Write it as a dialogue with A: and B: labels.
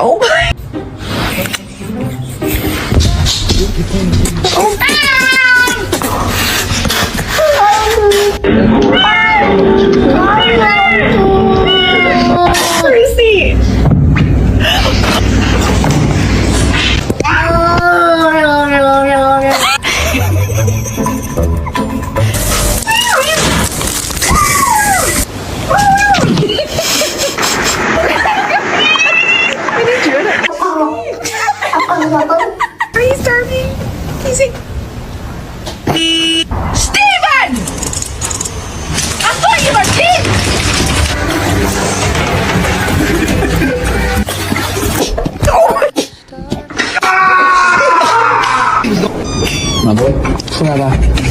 A: Oh. Mercy. Are you starving? Easy. Steven! I thought you were dead!
B: Maboy, saan ba?